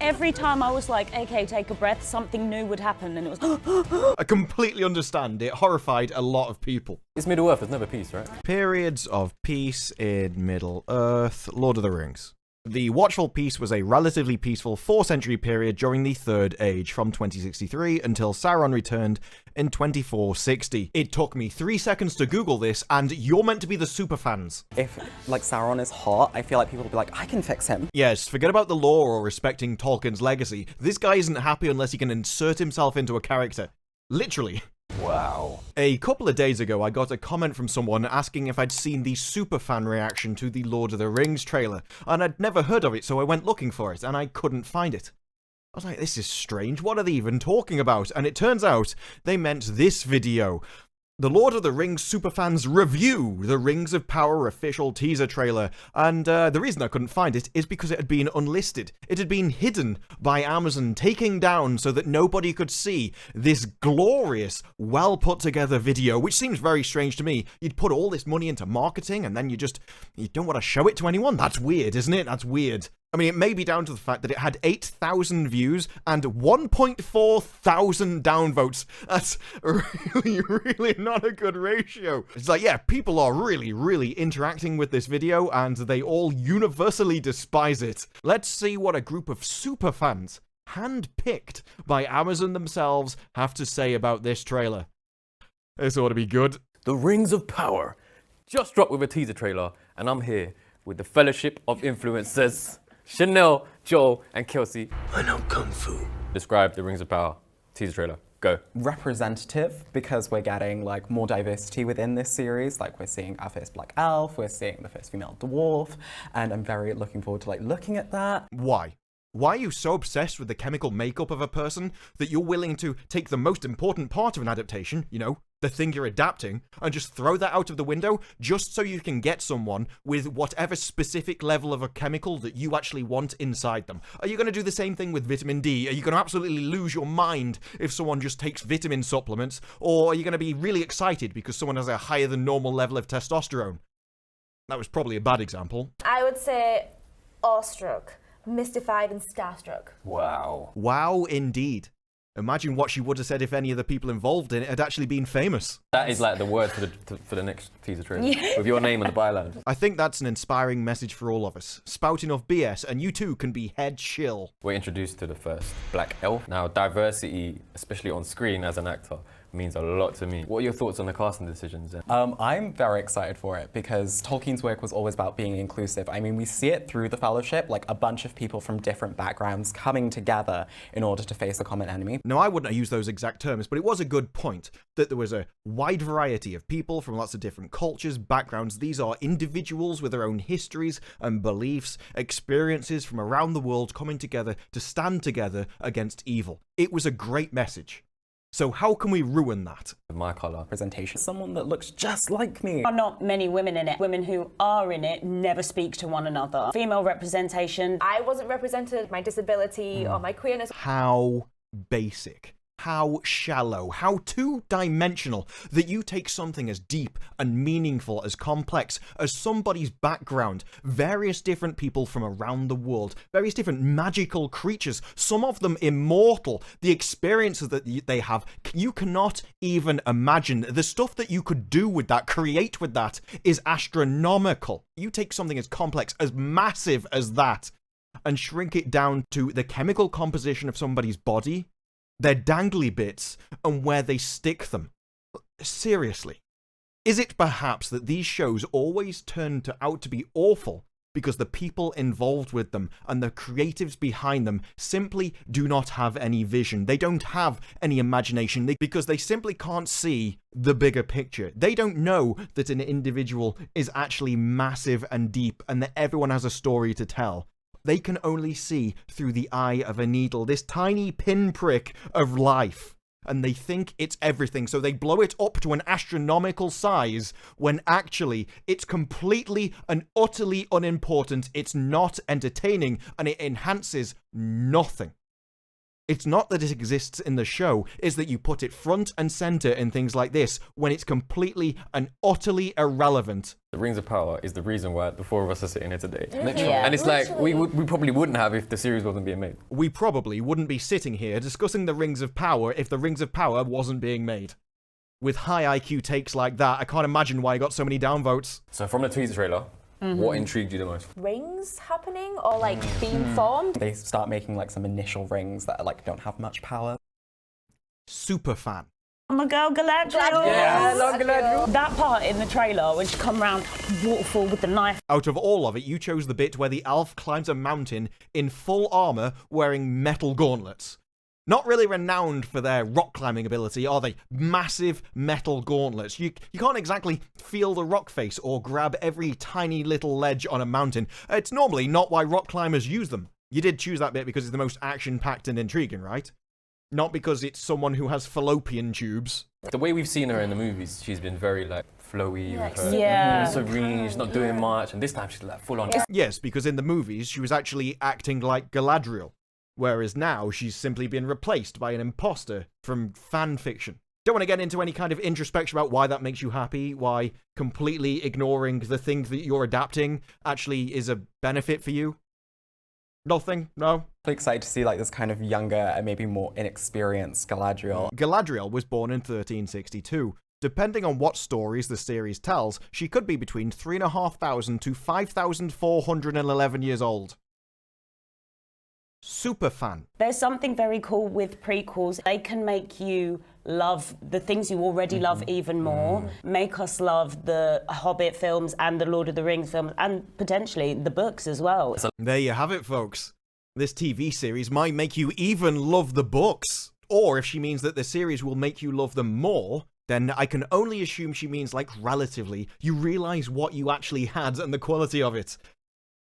every time I was like, okay, take a breath, something new would happen, and it was I completely understand. It horrified a lot of people. It's Middle-earth, there's never peace, right? Periods of peace in Middle-earth, Lord of the Rings. The Watchful Peace was a relatively peaceful 4-century period during the Third Age, from 2063 until Sauron returned in 2460. It took me 3 seconds to Google this, and you're meant to be the superfans. If, like, Sauron is hot, I feel like people will be like, I can fix him. Yes, forget about the lore or respecting Tolkien's legacy. This guy isn't happy unless he can insert himself into a character. Literally. Wow. A couple of days ago, I got a comment from someone asking if I'd seen the Superfan reaction to the Lord of the Rings trailer, and I'd never heard of it, so I went looking for it, and I couldn't find it. I was like, this is strange, what are they even talking about? And it turns out they meant this video. The Lord of the Rings Superfans review the Rings of Power official teaser trailer, and the reason I couldn't find it is because it had been unlisted. It had been hidden by Amazon, taking down so that nobody could see this glorious, well put together video, which seems very strange to me. You'd put all this money into marketing and then you don't want to show it to anyone? That's weird, isn't it? That's weird. I mean, it may be down to the fact that it had 8,000 views and 1.4 thousand downvotes. That's really not a good ratio. It's like, yeah, people are really interacting with this video, and they all universally despise it. Let's see what a group of superfans, handpicked by Amazon themselves, have to say about this trailer. This ought to be good. The Rings of Power just dropped with a teaser trailer, and I'm here with the Fellowship of Influencers. Chanel, Joel, and Kelsey. I know Kung Fu. Describe the Rings of Power teaser trailer. Go. Representative, because we're getting, like, more diversity within this series. Like, we're seeing our first black elf, we're seeing the first female dwarf, and I'm very looking forward to, like, looking at that. Why? Why are you so obsessed with the chemical makeup of a person that you're willing to take the most important part of an adaptation, you know, the thing you're adapting, and just throw that out of the window just so you can get someone with whatever specific level of a chemical that you actually want inside them? Are you going to do the same thing with vitamin D? Are you going to absolutely lose your mind if someone just takes vitamin supplements? Or are you going to be really excited because someone has a higher than normal level of testosterone? That was probably a bad example. I would say awestruck, mystified and starstruck. Wow. Wow, indeed. Imagine what she would have said if any of the people involved in it had actually been famous. That is like the word for the next teaser trailer. Yeah. With your name on the byline. I think that's an inspiring message for all of us. Spout enough BS and you too can be head chill. We're introduced to the first black elf. Now, diversity, especially on screen as an actor, means a lot to me. What are your thoughts on the casting decisions then? I'm very excited for it because Tolkien's work was always about being inclusive. I mean, we see it through the Fellowship, like a bunch of people from different backgrounds coming together in order to face a common enemy. No, I wouldn't have used those exact terms, but it was a good point that there was a wide variety of people from lots of different cultures, backgrounds. These are individuals with their own histories and beliefs, experiences from around the world coming together to stand together against evil. It was a great message. So how can we ruin that? My colour. Presentation. Someone that looks just like me. There are not many women in it. Women who are in it never speak to one another. Female representation. I wasn't represented, my disability or my queerness. How basic. How shallow, how two-dimensional that you take something as deep and meaningful, as complex as somebody's background, various different people from around the world, various different magical creatures, some of them immortal, the experiences that they have, you cannot even imagine. The stuff that you could do with that, create with that, is astronomical. You take something as complex, as massive as that, and shrink it down to the chemical composition of somebody's body, their dangly bits, and where they stick them. Seriously. Is it perhaps that these shows always turn out to be awful because the people involved with them and the creatives behind them simply do not have any vision? They don't have any imagination because they simply can't see the bigger picture. They don't know that an individual is actually massive and deep and that everyone has a story to tell. They can only see through the eye of a needle, this tiny pinprick of life, and they think it's everything, so they blow it up to an astronomical size when actually it's completely and utterly unimportant, it's not entertaining, and it enhances nothing. It's not that it exists in the show, it's that you put it front and center in things like this when it's completely and utterly irrelevant. The Rings of Power is the reason why the four of us are sitting here today. Yeah. And it's like, we Literally. probably wouldn't have if the series wasn't being made. We probably wouldn't be sitting here discussing the Rings of Power if the Rings of Power wasn't being made. With high IQ takes like that, I can't imagine why it got so many downvotes. So from the teaser trailer, what intrigued you the most? Rings happening or like being formed? They start making like some initial rings that like don't have much power. Superfan. My girl Galadriel. Yeah, I love Galadriel. That part in the trailer when she come around waterfall with the knife. Out of all of it, you chose the bit where the elf climbs a mountain in full armor wearing metal gauntlets. Not really renowned for their rock climbing ability, are they? Massive metal gauntlets. You can't exactly feel the rock face or grab every tiny little ledge on a mountain. It's normally not why rock climbers use them. You did choose that bit because it's the most action-packed and intriguing, right? Not because it's someone who has fallopian tubes. The way we've seen her in the movies, she's been very like flowy with her. Yeah. Serene, she's not doing much, and this time she's like full on. Yes, because in the movies, she was actually acting like Galadriel. Whereas now, she's simply been replaced by an imposter from fan fiction. Don't want to get into any kind of introspection about why that makes you happy, why completely ignoring the thing that you're adapting actually is a benefit for you. Nothing? No? I'm excited to see like this kind of younger and maybe more inexperienced Galadriel. Galadriel was born in 1362. Depending on what stories the series tells, she could be between 3,500 to 5,411 years old. Superfan. There's something very cool with prequels. They can make you love the things you already love even more, make us love the Hobbit films and the Lord of the Rings films, and potentially the books as well. There you have it, folks. This TV series might make you even love the books. Or if she means that the series will make you love them more, then I can only assume she means, like, relatively. You realise what you actually had and the quality of it.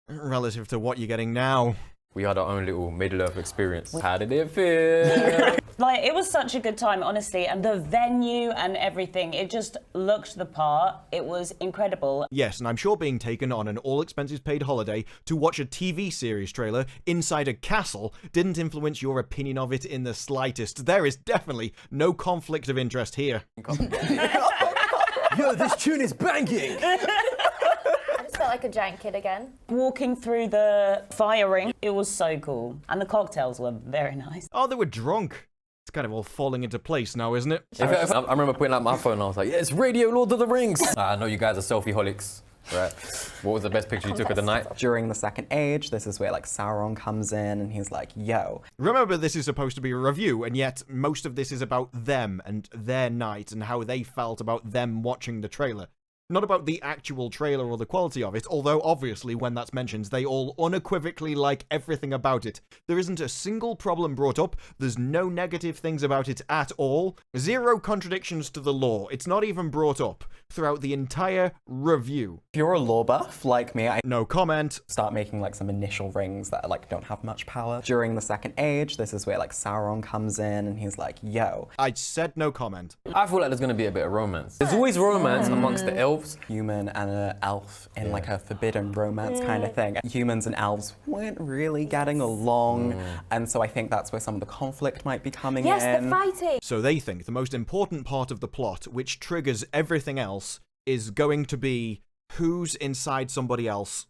Relative to what you're getting now. We had our own little Middle-earth experience. How did it feel? Like, it was such a good time, honestly, and the venue and everything, it just looked the part. It was incredible. Yes, and I'm sure being taken on an all-expenses-paid holiday to watch a TV series trailer inside a castle didn't influence your opinion of it in the slightest. There is definitely no conflict of interest here. Yo, this tune is banging! I just felt like a giant kid again. Walking through the fire ring, it was so cool. And the cocktails were very nice. Oh, they were drunk. It's kind of all falling into place now, isn't it? I remember putting out my phone and I was like, yeah, it's Radio Lord of the Rings. I know you guys are selfie-holics, right? What was the best picture you took of the night? During the Second Age, this is where like Sauron comes in and he's like, yo. Remember, this is supposed to be a review, and yet most of this is about them and their night and how they felt about them watching the trailer. Not about the actual trailer or the quality of it, although obviously when that's mentioned, they all unequivocally like everything about it. There isn't a single problem brought up, there's no negative things about it at all, zero contradictions to the lore, it's not even brought up throughout the entire review. If you're a lore buff like me, I No comment. start making like some initial rings that like don't have much power. During the Second Age, this is where like Sauron comes in and he's like, yo. I said no comment. I feel like there's gonna be a bit of romance. There's always romance amongst the elves. Human and an elf in like a forbidden romance kind of thing. Humans and elves weren't really getting along, and so I think that's where some of the conflict might be coming Yes, in. the fighting. So they think the most important part of the plot, which triggers everything else, is going to be who's inside somebody else.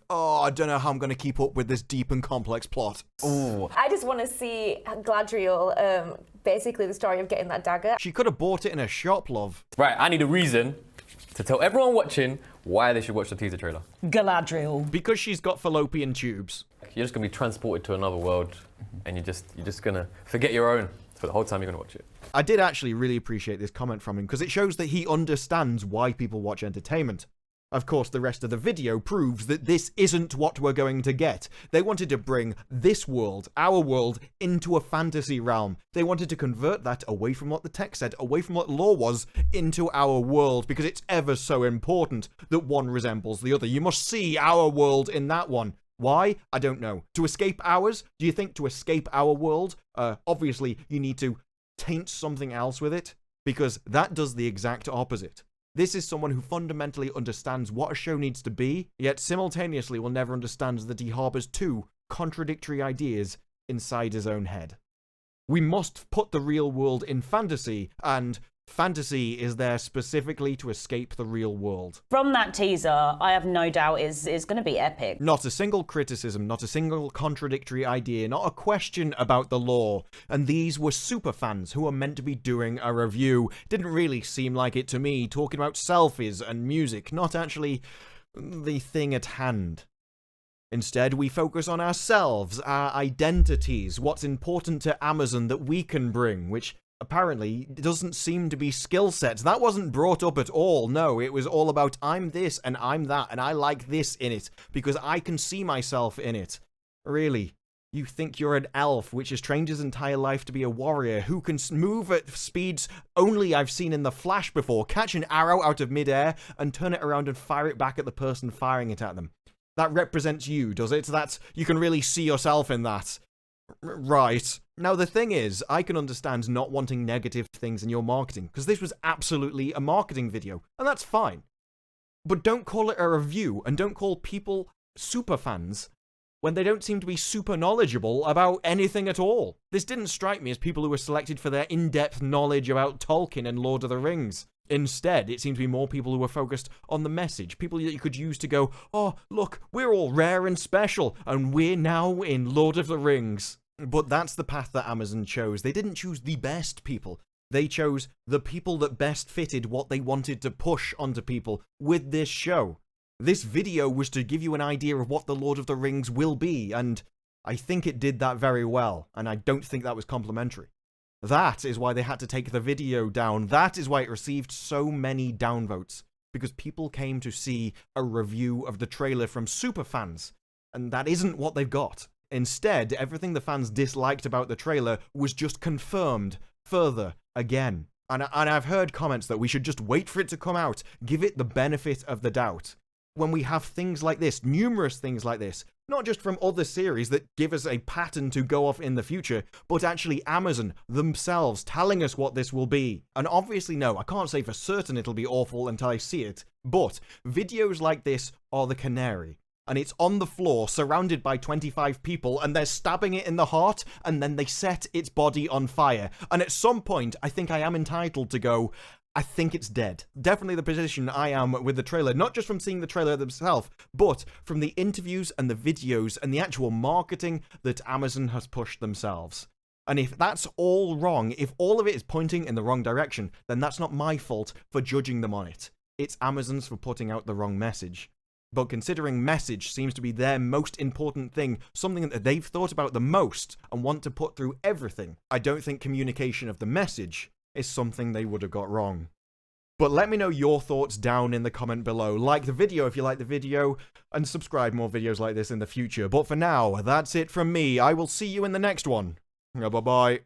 Oh, I don't know how I'm going to keep up with this deep and complex plot. Ooh. I just want to see Galadriel, basically the story of getting that dagger. She could have bought it in a shop, love. Right, I need a reason to tell everyone watching why they should watch the teaser trailer. Galadriel. Because she's got fallopian tubes. You're just gonna be transported to another world, and you're just gonna forget your own for the whole time you're gonna watch it. I did actually really appreciate this comment from him, because it shows that he understands why people watch entertainment. Of course, the rest of the video proves that this isn't what we're going to get. They wanted to bring this world, our world, into a fantasy realm. They wanted to convert that away from what the text said, away from what lore was, into our world, because it's ever so important that one resembles the other. You must see our world in that one. Why? I don't know. To escape ours? Do you think to escape our world, obviously you need to taint something else with it? Because that does the exact opposite. This is someone who fundamentally understands what a show needs to be, yet simultaneously will never understand that he harbors two contradictory ideas inside his own head. We must put the real world in fantasy, and fantasy is there specifically to escape the real world. From that teaser, I have no doubt is going to be epic. Not a single criticism, not a single contradictory idea, not a question about the lore. And these were superfans who were meant to be doing a review. Didn't really seem like it to me, talking about selfies and music, not actually the thing at hand. Instead, we focus on ourselves, our identities, what's important to Amazon that we can bring, which apparently doesn't seem to be skill sets. That wasn't brought up at all. No, it was all about I'm this and I'm that and I like this in it because I can see myself in it. Really? You think you're an elf which has trained his entire life to be a warrior who can move at speeds only I've seen in The Flash before, catch an arrow out of midair and turn it around and fire it back at the person firing it at them. That represents you, does it? You can really see yourself in that. Right. Now, the thing is, I can understand not wanting negative things in your marketing, because this was absolutely a marketing video, and that's fine. But don't call it a review, and don't call people superfans when they don't seem to be super knowledgeable about anything at all. This didn't strike me as people who were selected for their in-depth knowledge about Tolkien and Lord of the Rings. Instead, it seemed to be more people who were focused on the message, people that you could use to go, oh, look, we're all rare and special, and we're now in Lord of the Rings. But that's the path that Amazon chose. They didn't choose the best people. They chose the people that best fitted what they wanted to push onto people with this show. This video was to give you an idea of what the Lord of the Rings will be, and I think it did that very well, and I don't think that was complimentary. That is why they had to take the video down. That is why it received so many downvotes. Because people came to see a review of the trailer from superfans. And that isn't what they've got. Instead, everything the fans disliked about the trailer was just confirmed further again. And I've heard comments that we should just wait for it to come out, give it the benefit of the doubt. When we have things like this, numerous things like this, not just from other series that give us a pattern to go off in the future, but actually Amazon themselves telling us what this will be. And obviously, no, I can't say for certain it'll be awful until I see it, but videos like this are the canary. And it's on the floor, surrounded by 25 people, and they're stabbing it in the heart, and then they set its body on fire. And at some point, I think I am entitled to go, I think it's dead. Definitely the position I am with the trailer, not just from seeing the trailer themselves, but from the interviews and the videos and the actual marketing that Amazon has pushed themselves. And if that's all wrong, if all of it is pointing in the wrong direction, then that's not my fault for judging them on it. It's Amazon's for putting out the wrong message. But considering message seems to be their most important thing, something that they've thought about the most and want to put through everything, I don't think communication of the message is something they would have got wrong. But let me know your thoughts down in the comment below. Like the video if you like the video, and subscribe more videos like this in the future. But for now, that's it from me. I will see you in the next one. Bye-bye.